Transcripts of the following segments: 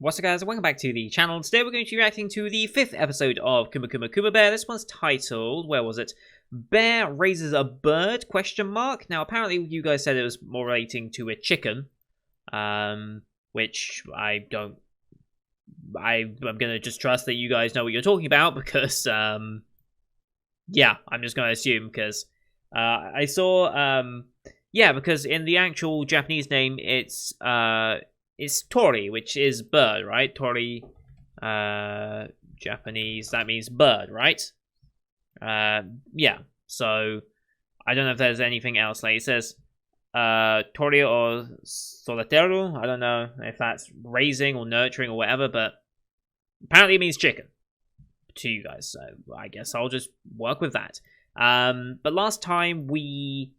What's up guys, welcome back to the channel. Today we're going to be reacting to the 5th episode of Kuma Kuma Kuma Bear. This one's titled, where was it? Bear raises a bird, question mark. Now apparently you guys said it was more relating to a chicken. Which I'm gonna just trust that you guys know what you're talking about because, yeah, I'm just gonna assume because, I saw, yeah, because in the actual Japanese name it's Tori, which is bird, right? Tori, Japanese, that means bird, right? Yeah, so I don't know if there's anything else. Like it says, Tori or Sodateru. I don't know if that's raising or nurturing or whatever, but apparently it means chicken to you guys, so I guess I'll just work with that. But last time we...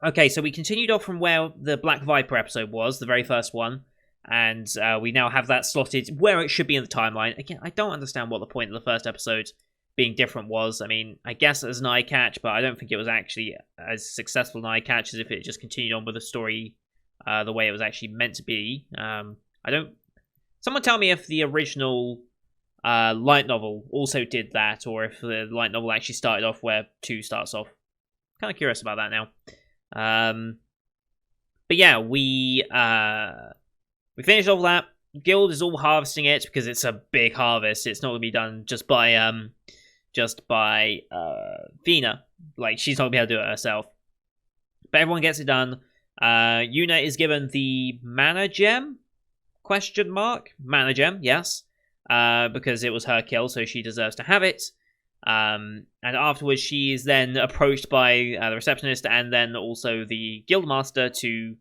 Okay, so we continued off from where the Black Viper episode was, the very first one, and we now have that slotted where it should be in the timeline. Again, I don't understand what the point of the first episode being different was. I mean, I guess it was an eye catch, but I don't think it was actually as successful an eye catch as if it just continued on with the story the way it was actually meant to be. Someone tell me if the original light novel also did that, or if the light novel actually started off where 2 starts off. Kind of curious about that now. But yeah, we finished all that. Guild is all harvesting it because it's a big harvest. It's not going to be done just by Fina. Like, she's not going to be able to do it herself. But everyone gets it done. Yuna is given the mana gem? Question mark? Mana gem, yes. Because it was her kill, so she deserves to have it. And afterwards she is then approached by the receptionist and then also the guildmaster to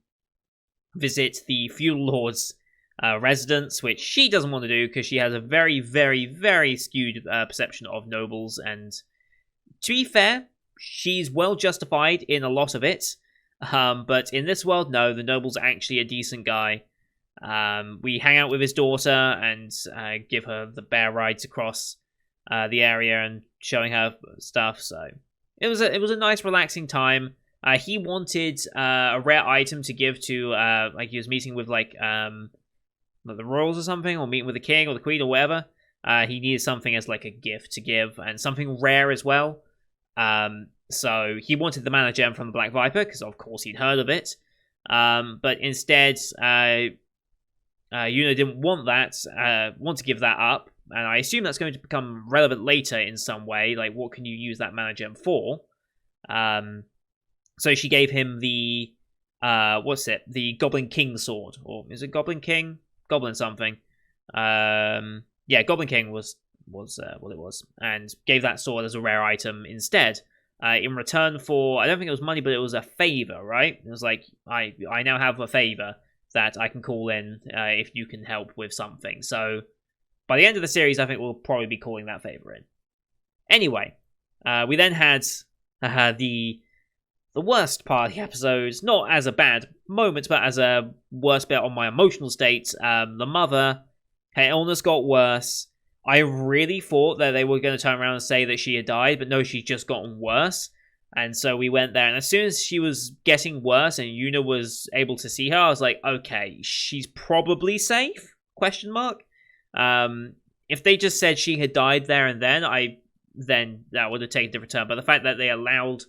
visit the feudal lord's residence, which she doesn't want to do because she has a very, very, very skewed perception of nobles, and to be fair, she's well justified in a lot of it, but in this world, no, the noble's actually a decent guy. We hang out with his daughter and give her the bear rides across the area and showing her stuff, so it was a nice relaxing time. He wanted a rare item to give to like he was meeting with like the royals or something, or meeting with the king or the queen or whatever. He needed something as like a gift to give, and something rare as well. So he wanted the mana gem from the Black Viper because of course he'd heard of it, but instead Yuna didn't want that, want to give that up. And I assume that's going to become relevant later in some way. Like, what can you use that mana gem for? So she gave him the, the Goblin King sword. Or is it Goblin King? Goblin something. Yeah, Goblin King was what it was. And gave that sword as a rare item instead. In return for, I don't think it was money, but it was a favor, right? It was like, I now have a favor that I can call in if you can help with something. So... by the end of the series, I think we'll probably be calling that favor in. Anyway, we then had the worst part of the episode, not as a bad moment, but as a worst bit on my emotional state. The mother, her illness got worse. I really thought that they were going to turn around and say that she had died, but no, she's just gotten worse. And so we went there, and as soon as she was getting worse and Yuna was able to see her, I was like, okay, she's probably safe? Question mark. If they just said she had died there and then that would have taken a different turn. But the fact that they allowed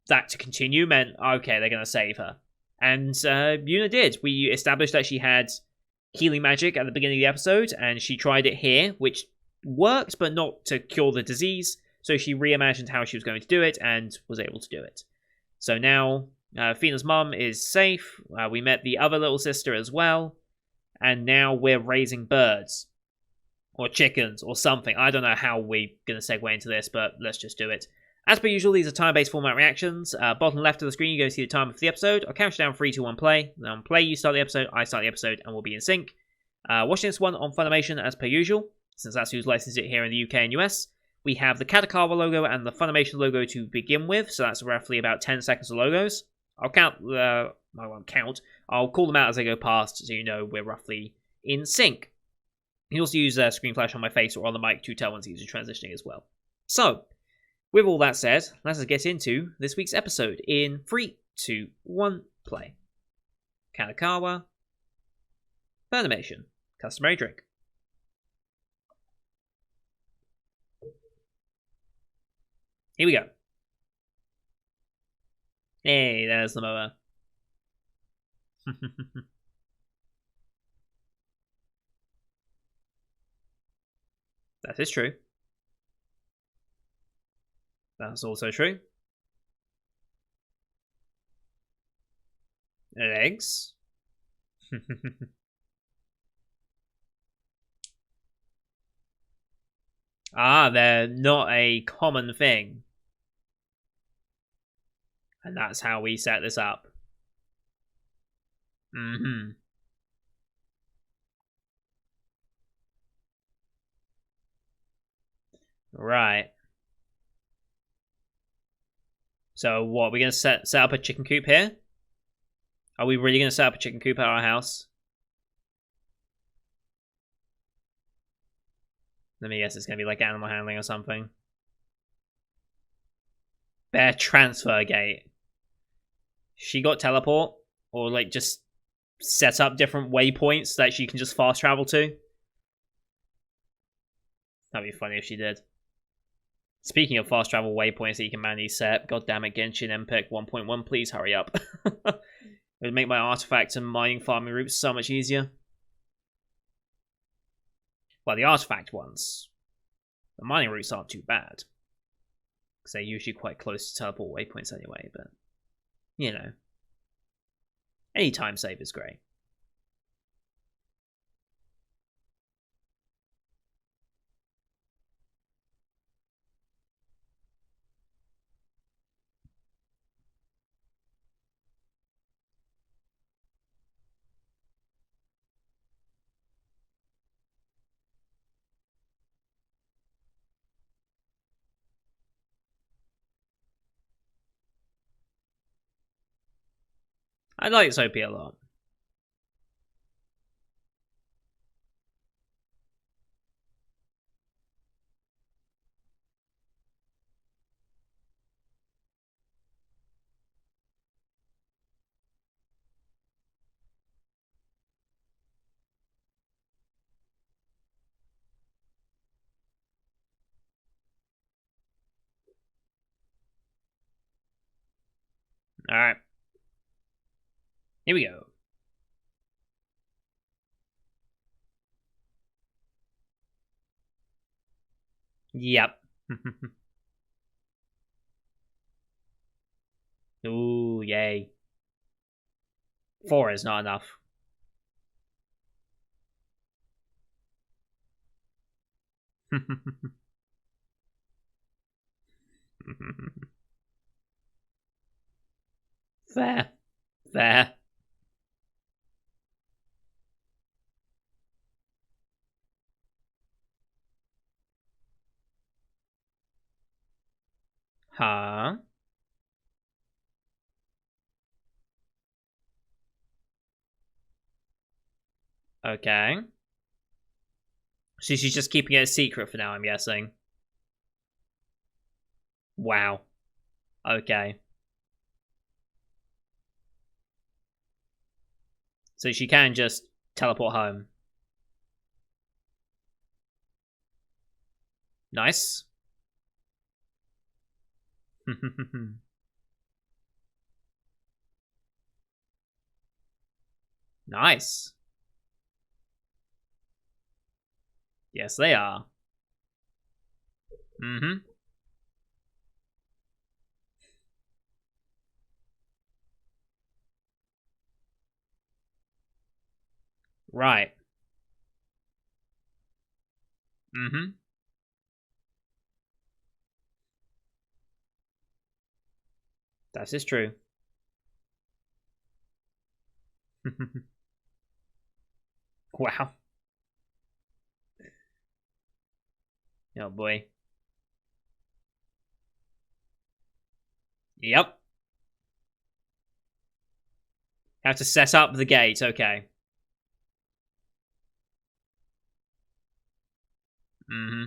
that to continue meant, okay, they're going to save her. And Yuna did. We established that she had healing magic at the beginning of the episode, and she tried it here, which worked, but not to cure the disease. So she reimagined how she was going to do it and was able to do it. So now Fina's mum is safe. We met the other little sister as well. And now we're raising birds. Or chickens, or something. I don't know how we're going to segue into this, but let's just do it. As per usual, these are time-based format reactions. Bottom left of the screen, you go see the time of the episode. I'll count you down 3, 2, 1, play. Then on play, you start the episode, I start the episode, and we'll be in sync. Watching this one on Funimation, as per usual, since that's who's licensed it here in the UK and US. We have the Katakawa logo and the Funimation logo to begin with, so that's roughly about 10 seconds of logos. I'll count... I won't count. I'll call them out as I go past, so you know we're roughly in sync. You can also use screen flash on my face or on the mic to tell when he's transitioning as well. So, with all that said, let's get into this week's episode in 3, 2, 1, play. Kanakawa, Funimation, Customary drink. Here we go. Hey, there's the mower. That is true. That's also true. Eggs. Ah, they're not a common thing. And that's how we set this up. Mm-hmm. Right. So what, are we going to set up a chicken coop here? Are we really going to set up a chicken coop at our house? Let me guess, it's going to be like animal handling or something. Bear transfer gate. She got teleport? Or like just set up different waypoints that she can just fast travel to? That'd be funny if she did. Speaking of fast travel waypoints that you can manually set, god damn it, Genshin MPEG 1.1, please hurry up. It would make my artifact and mining farming routes so much easier. Well, the artifact ones. The mining routes aren't too bad. Because they're usually quite close to teleport waypoints anyway, but... You know. Any time save is great. I like Soapy a lot. Alright. Here we go. Yep. Ooh, yay. 4 is not enough. Fair. Fair. Huh? Okay. So she's just keeping it a secret for now, I'm guessing. Wow. Okay. So she can just teleport home. Nice. Nice. Yes, they are. Mm-hmm. Right. Mm-hmm. That is true. Wow. Oh boy. Yep. Have to set up the gate, okay. Mm-hmm.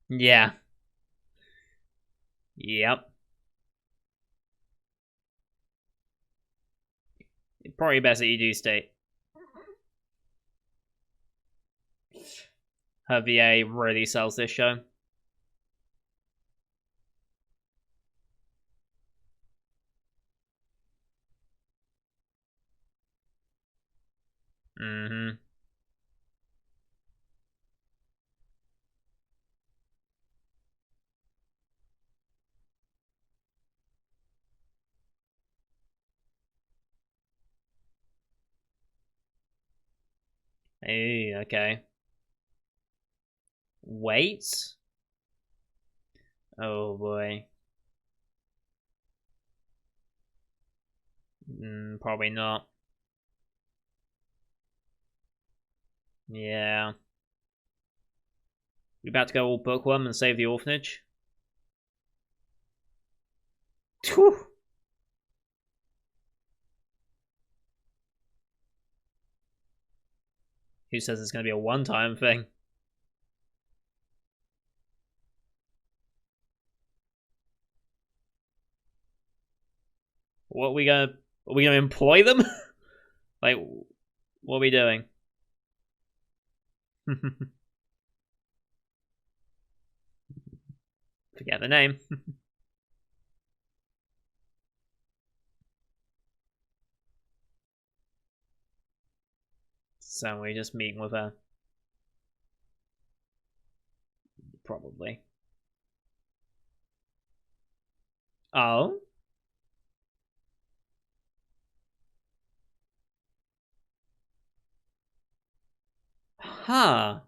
Yeah. Yep. Probably best that you do stay. Her VA really sells this show. Mm-hmm. Hey, okay. Wait. Oh boy. Probably not. Yeah. We about to go all bookworm and save the orphanage? Whew. Who says it's going to be a one-time thing? What are we gonna? Are we gonna employ them? Like, what are we doing? Forget the name. So we're just meeting with her. Probably. Oh? Huh.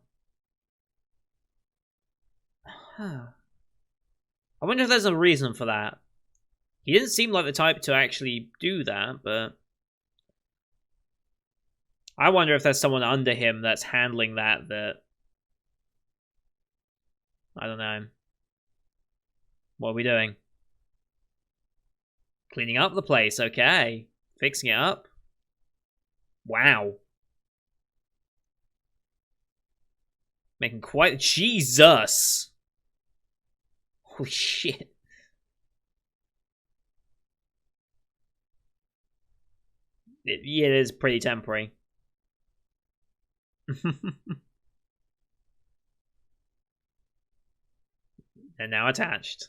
Huh. I wonder if there's a reason for that. He didn't seem like the type to actually do that, but I wonder if there's someone under him that's handling that I don't know. What are we doing? Cleaning up the place, okay. Fixing it up. Wow. Making quite... Jesus! Holy shit. Yeah, it is pretty temporary. And now attached.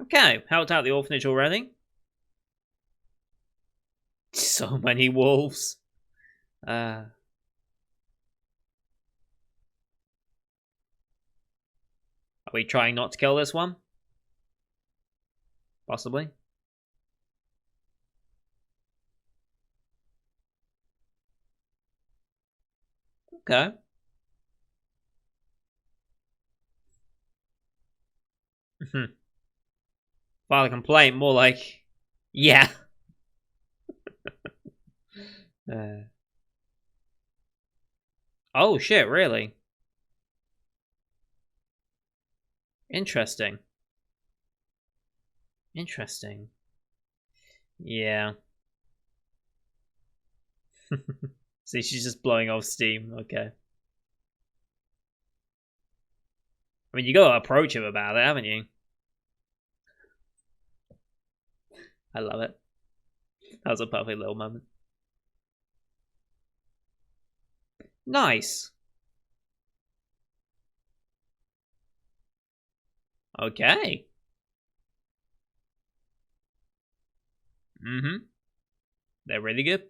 Okay, helped out the orphanage already. So many wolves. Are we trying not to kill this one? Possibly. Okay. File a complaint, more like... Yeah. Oh shit, really? Interesting. Interesting. Yeah. See, she's just blowing off steam. Okay. I mean, you gotta approach him about it, haven't you? I love it. That was a perfect little moment. Nice. Okay. Mm-hmm. They're really good.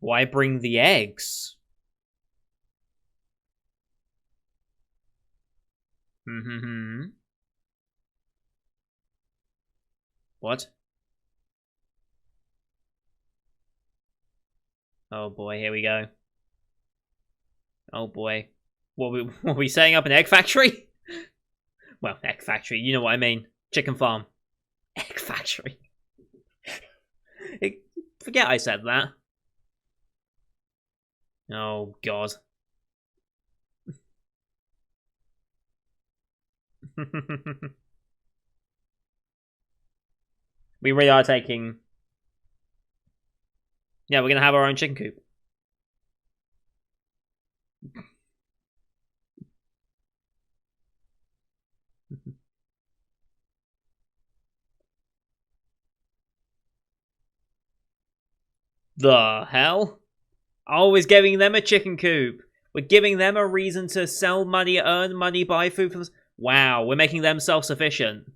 Why bring the eggs? Mm-hmm. What? Oh boy, here we go. Oh boy. Were we setting up an egg factory? Well, egg factory, you know what I mean. Chicken farm. Egg factory. Forget I said that. Oh god. We really are taking. Yeah, we're gonna have our own chicken coop. The hell? Always giving them a chicken coop. We're giving them a reason to sell money, earn money, buy food for. Wow, we're making them self-sufficient.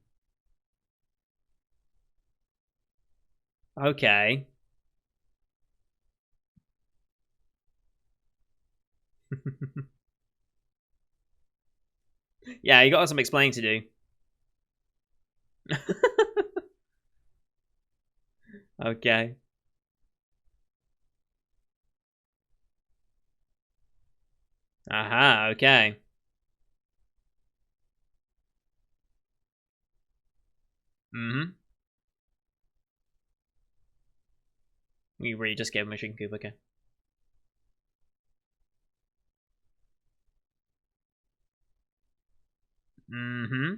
Okay. Yeah, you got some explaining to do. Okay. Aha, okay. Mm-hmm. We really just gave him a chicken coop, okay. Mm-hmm.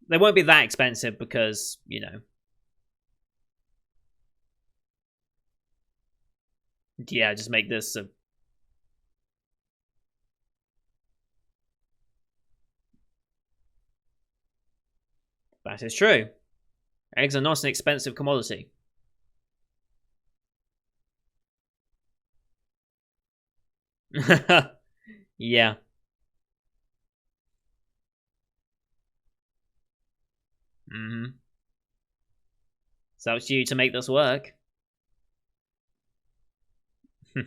They won't be that expensive because, you know. Yeah, just make this a. That is true. Eggs are not an expensive commodity. Yeah. Mm-hmm. So it's you to make this work. They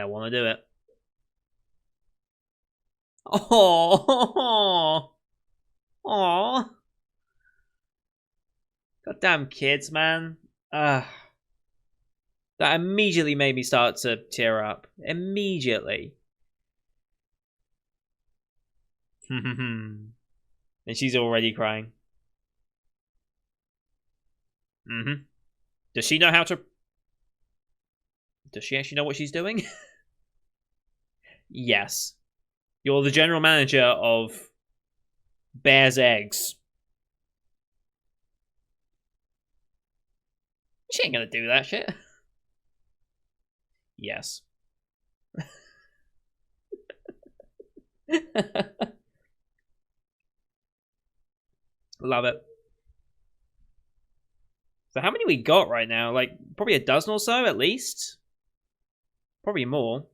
want to do it. Oh, oh, goddamn kids, man. That immediately made me start to tear up. Immediately. And she's already crying. Mm-hmm. Does she know how to? Does she actually know what she's doing? Yes. You're the general manager of Bear's Eggs. She ain't gonna do that shit. Yes. Love it. So how many we got right now? Like probably a dozen or so at least. Probably more.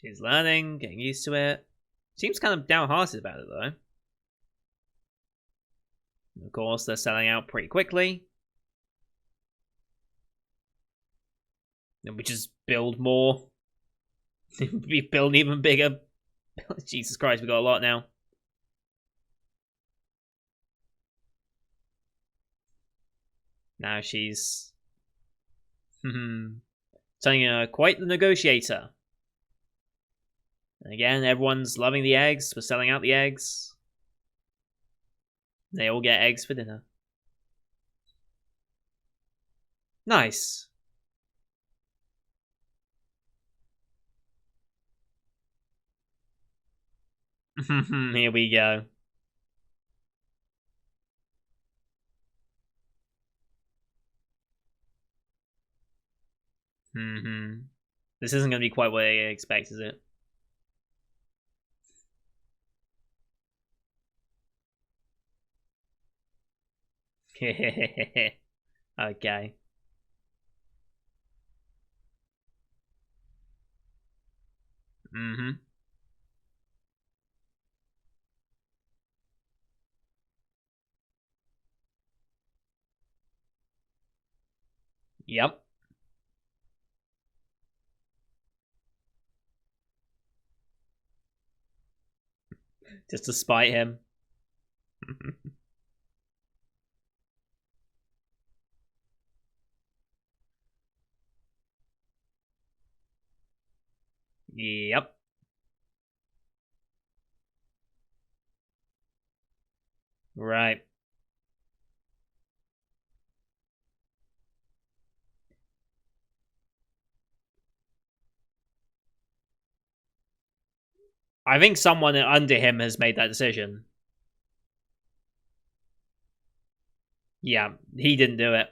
She's learning, getting used to it. Seems kind of downhearted about it though. And of course, they're selling out pretty quickly. Then we just build more. We build even bigger. Jesus Christ, we got a lot now. Now she's turning quite the negotiator. And again, everyone's loving the eggs. We're selling out the eggs. They all get eggs for dinner. Nice. Here we go. This isn't going to be quite what I expect, is it? Okay. Mm-hmm. Yep. Just to spite him. Yep. Right. I think someone under him has made that decision. Yeah, he didn't do it.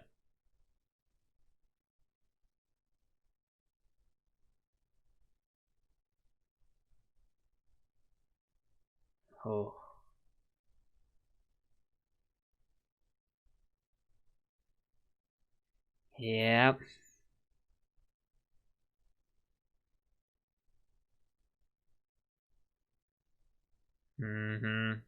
Oh. Yeah. Mm-hmm.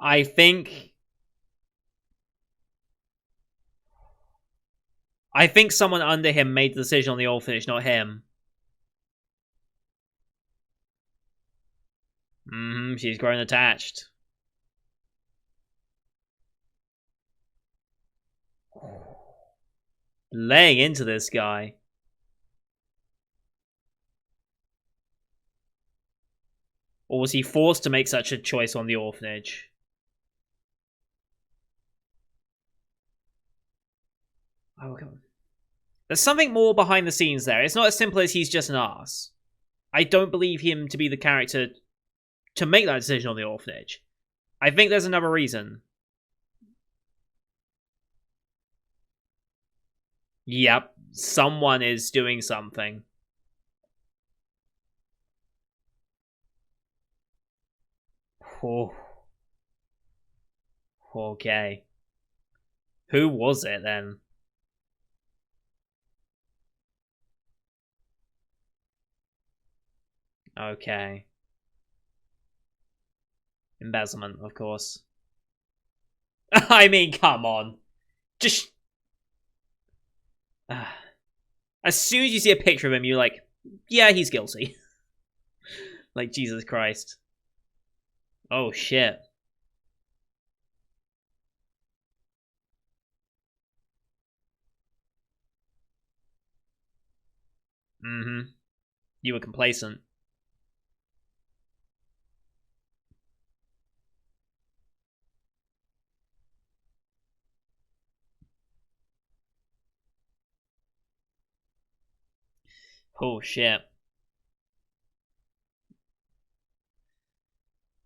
I think someone under him made the decision on the orphanage, not him. Mm-hmm. She's grown attached. Laying into this guy. Or was he forced to make such a choice on the orphanage? Oh, come on. There's something more behind the scenes there. It's not as simple as he's just an ass. I don't believe him to be the character to make that decision on the orphanage. I think there's another reason. Yep, someone is doing something. Oh, okay. Who was it then? Okay. Embezzlement, of course. I mean, come on. Just. As soon as you see a picture of him, you're like, yeah, he's guilty. Like, Jesus Christ. Oh, shit. Mm hmm. You were complacent. Oh, shit.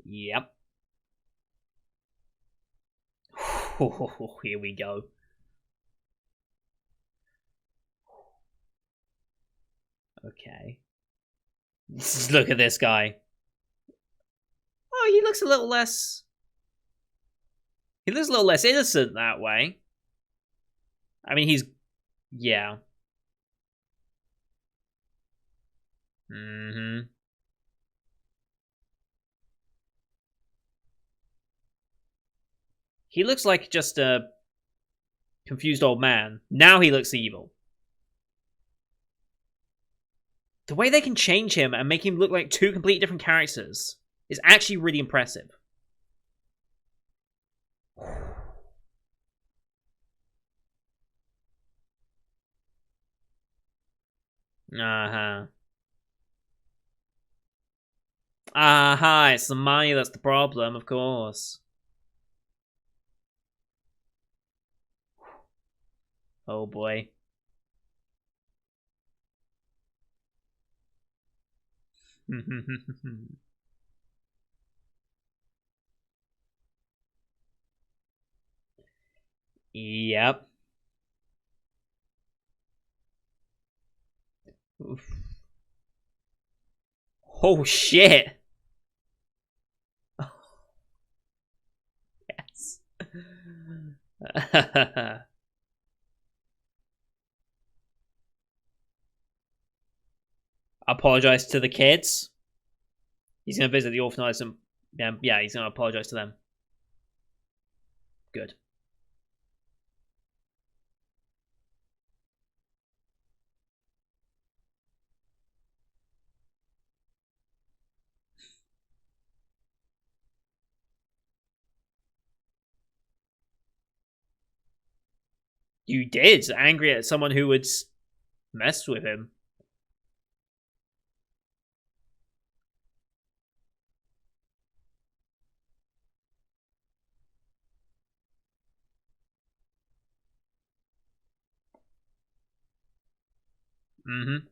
Yep. Oh, here we go. Okay. Look at this guy. Oh, he looks a little less. He looks a little less innocent that way. I mean, he's. Yeah. Mm hmm. He looks like just a confused old man. Now he looks evil. The way they can change him and make him look like two completely different characters is actually really impressive. Uh-huh. Uh-huh, it's the money that's the problem, of course. Oh boy. Yep. Oof. Oh shit. Yes. Apologize to the kids. He's gonna visit the orphanage and yeah, he's gonna apologize to them. Good. You did. Angry at someone who would mess with him. Mm-hmm.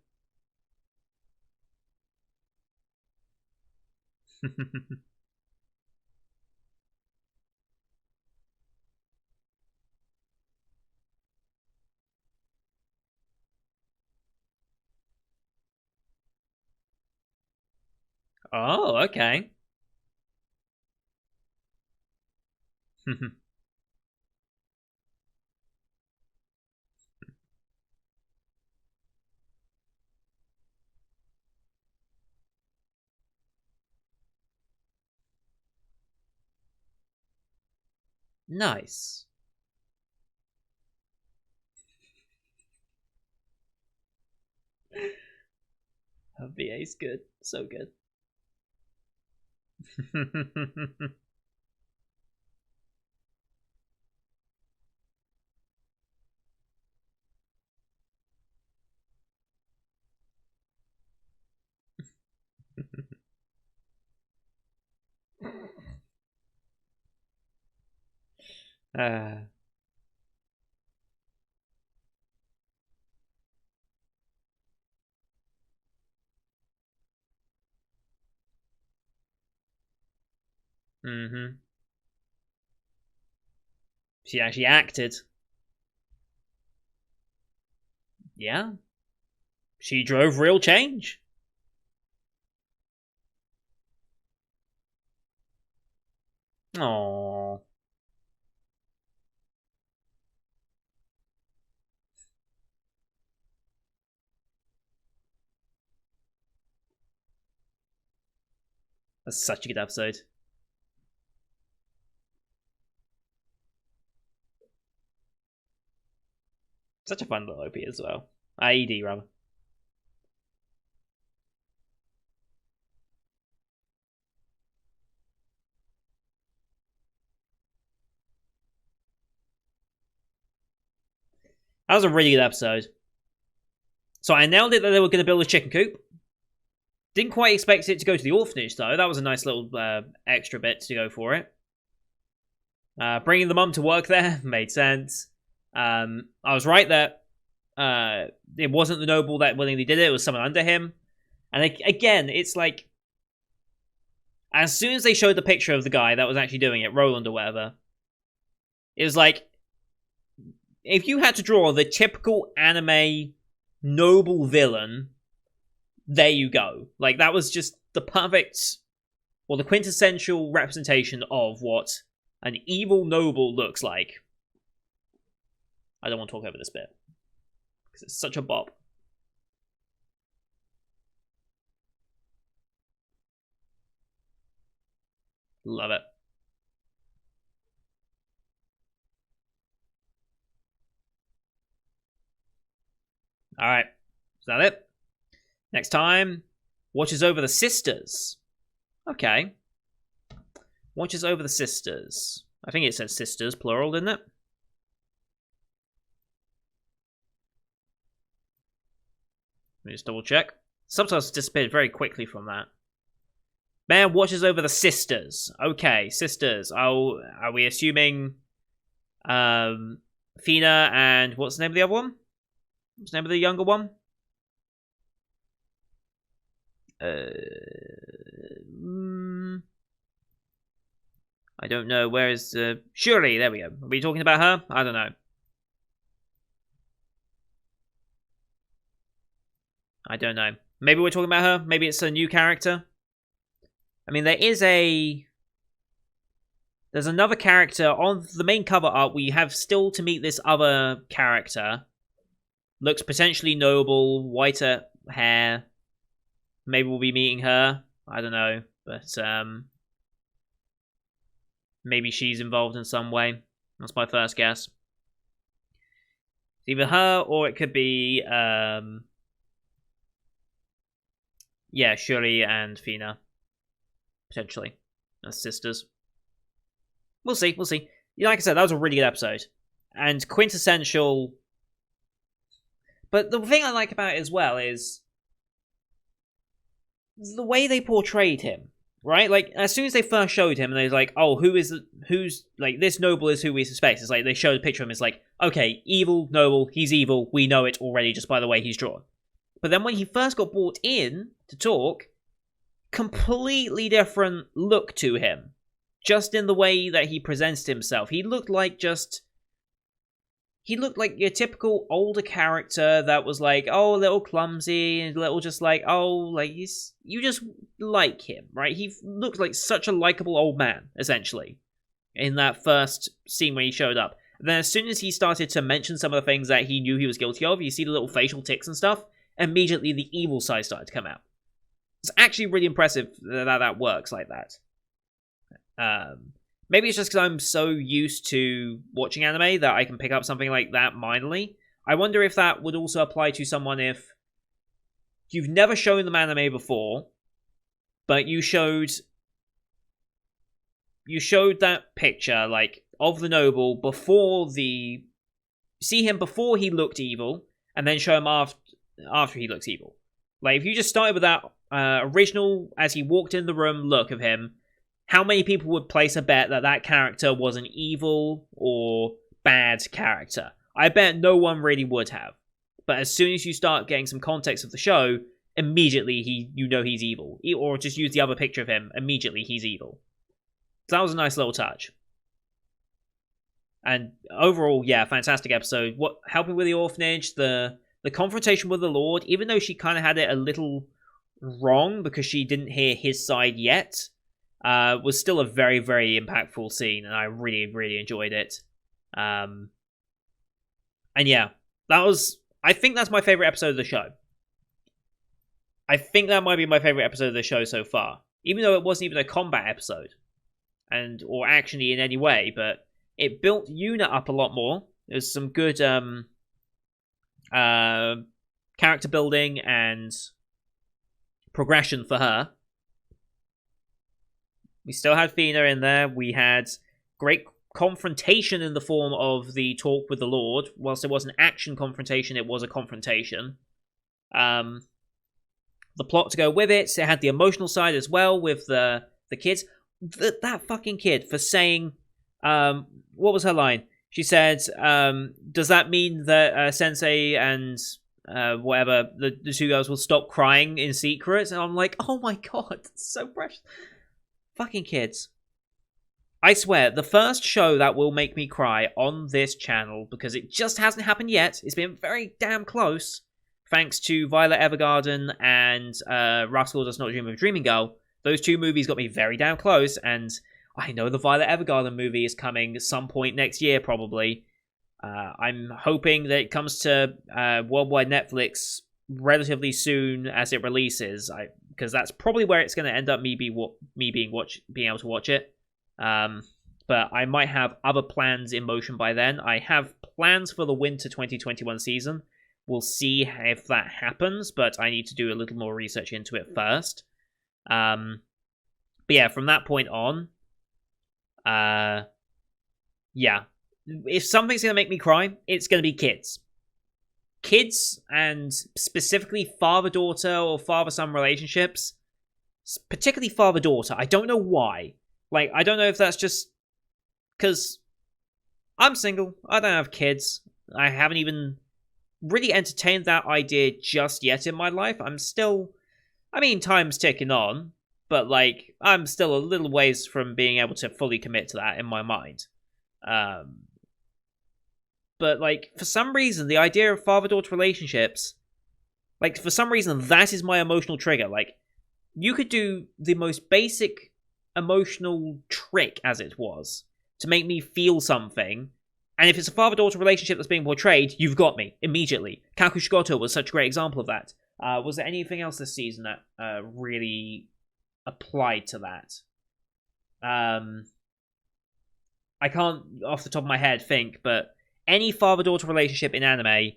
Oh, okay. Nice. VA's good. So good. uh, mm-hmm. She actually acted. Yeah. She drove real change. Aww. That's such a good episode. Such a fun little OP as well. IED, rather. That was a really good episode. So I nailed it that they were going to build a chicken coop. Didn't quite expect it to go to the orphanage, though. That was a nice little extra bit to go for it. Bringing the mum to work there made sense. I was right that it wasn't the noble that willingly did it. It was someone under him. And again, it's like, as soon as they showed the picture of the guy that was actually doing it, Roland or whatever, it was like, if you had to draw the typical anime noble villain, there you go. Like, that was just the perfect, or the quintessential representation of what an evil noble looks like. I don't want to talk over this bit, because it's such a bop. Love it. Alright, is that it? Next time, watches over the sisters. Okay. Watches over the sisters. I think it said sisters, plural, didn't it? Let me just double check. Subtitles disappeared very quickly from that. Man watches over the sisters. Okay, sisters. Oh, are we assuming Fina and what's the name of the other one? What's the name of the younger one? I don't know. Where is Shuri? There we go. Are we talking about her? I don't know. I don't know. Maybe we're talking about her. Maybe it's a new character. I mean, there's another character on the main cover art. We have still to meet this other character. Looks potentially noble, whiter hair. Maybe we'll be meeting her. I don't know, but maybe she's involved in some way. That's my first guess. It's either her or it could be yeah, Shuri and Fina. Potentially. As sisters. We'll see, we'll see. Like I said, that was a really good episode. and quintessential. But the thing I like about it as well is the way they portrayed him. Right, like as soon as they first showed him, and they was like, "Oh, who's like this noble is who we suspect." It's like they showed a picture of him. It's like, okay, evil noble, he's evil. We know it already just by the way he's drawn. But then when he first got brought in to talk, completely different look to him, just in the way that he presents himself. He looked like your typical older character that was like, oh, a little clumsy, and a little just like, oh, like you just like him, right? He looked like such a likable old man, essentially, in that first scene when he showed up. And then as soon as he started to mention some of the things that he knew he was guilty of, you see the little facial tics and stuff, immediately the evil side started to come out. It's actually really impressive that works like that. Maybe it's just because I'm so used to watching anime that I can pick up something like that minorly. I wonder if that would also apply to someone if you've never shown them anime before, but you showed that picture, like, of the noble before see him before he looked evil, and then show him after he looks evil. Like, if you just started with that original, as he walked in the room, look of him, how many people would place a bet that that character was an evil or bad character? I bet no one really would have. But as soon as you start getting some context of the show, immediately he's evil. Or just use the other picture of him, immediately he's evil. So that was a nice little touch. And overall, yeah, fantastic episode. Helping with the orphanage, the confrontation with the Lord, even though she kind of had it a little wrong because she didn't hear his side yet, was still a very, very impactful scene, and I really, really enjoyed it. And yeah, I think that's my favorite episode of the show. I think that might be my favorite episode of the show so far, even though it wasn't even a combat episode, or actiony in any way, but it built Yuna up a lot more. There's some good character building and progression for her. We still had Fina in there. We had great confrontation in the form of the talk with the Lord. Whilst it was an action confrontation, it was a confrontation. The plot to go with it. So it had the emotional side as well with the kids. That fucking kid for saying... what was her line? She said, does that mean that Sensei and whatever, the two girls will stop crying in secret? And I'm like, oh my god, so precious. Fucking kids. I swear, the first show that will make me cry on this channel, because it just hasn't happened yet, it's been very damn close, thanks to Violet Evergarden and Rascal Does Not Dream of Dreaming Girl. Those two movies got me very damn close, and I know the Violet Evergarden movie is coming some point next year, probably. I'm hoping that it comes to worldwide Netflix relatively soon as it releases, because that's probably where it's going to end up being able to watch it. But I might have other plans in motion by then. I have plans for the winter 2021 season. We'll see if that happens, but I need to do a little more research into it first. But yeah, from that point on, yeah, if something's going to make me cry, it's going to be kids. Kids, and specifically father-daughter or father-son relationships. Particularly father-daughter. I don't know why. Like, I don't know if that's just because I'm single. I don't have kids. I haven't even really entertained that idea just yet in my life. Time's ticking on, but, like, I'm still a little ways from being able to fully commit to that in my mind. But, like, for some reason, the idea of father-daughter relationships, like, for some reason, that is my emotional trigger. Like, you could do the most basic emotional trick, as it was, to make me feel something, and if it's a father-daughter relationship that's being portrayed, you've got me, immediately. Kakushigoto was such a great example of that. Was there anything else this season that really applied to that? I can't, off the top of my head, think, but any father-daughter relationship in anime,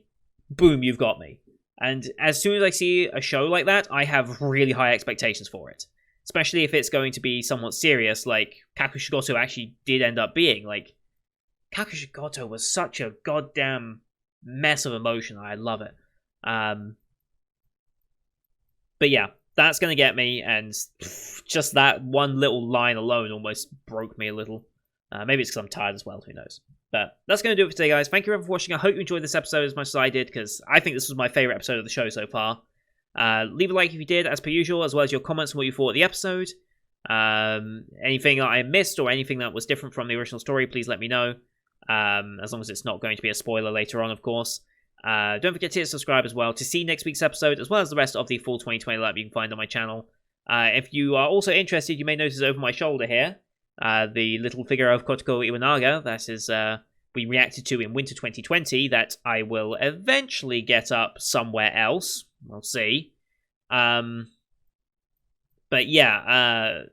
boom, you've got me. And as soon as I see a show like that, I have really high expectations for it. Especially if it's going to be somewhat serious, like Kakushigoto actually did end up being. Like, Kakushigoto was such a goddamn mess of emotion. I love it. But yeah, that's going to get me, and just that one little line alone almost broke me a little. Maybe it's because I'm tired as well, who knows. But that's going to do it for today, guys. Thank you everyone for watching. I hope you enjoyed this episode as much as I did, because I think this was my favourite episode of the show so far. Leave a like if you did, as per usual, as well as your comments on what you thought of the episode. Anything that I missed or anything that was different from the original story, please let me know. As long as it's not going to be a spoiler later on, of course. Don't forget to hit subscribe as well to see next week's episode, as well as the rest of the full 2020 lineup you can find on my channel. If you are also interested, you may notice over my shoulder here, the little figure of Kotoko Iwanaga that is we reacted to in winter 2020 that I will eventually get up somewhere else. We'll see. But yeah,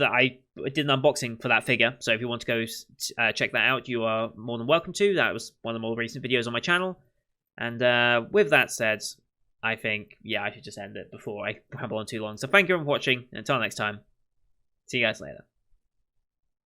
I did an unboxing for that figure, so if you want to go check that out, you are more than welcome to. That was one of the more recent videos on my channel. And with that said, I think, yeah, I should just end it before I ramble on too long. So thank you for watching, and until next time, see you guys later.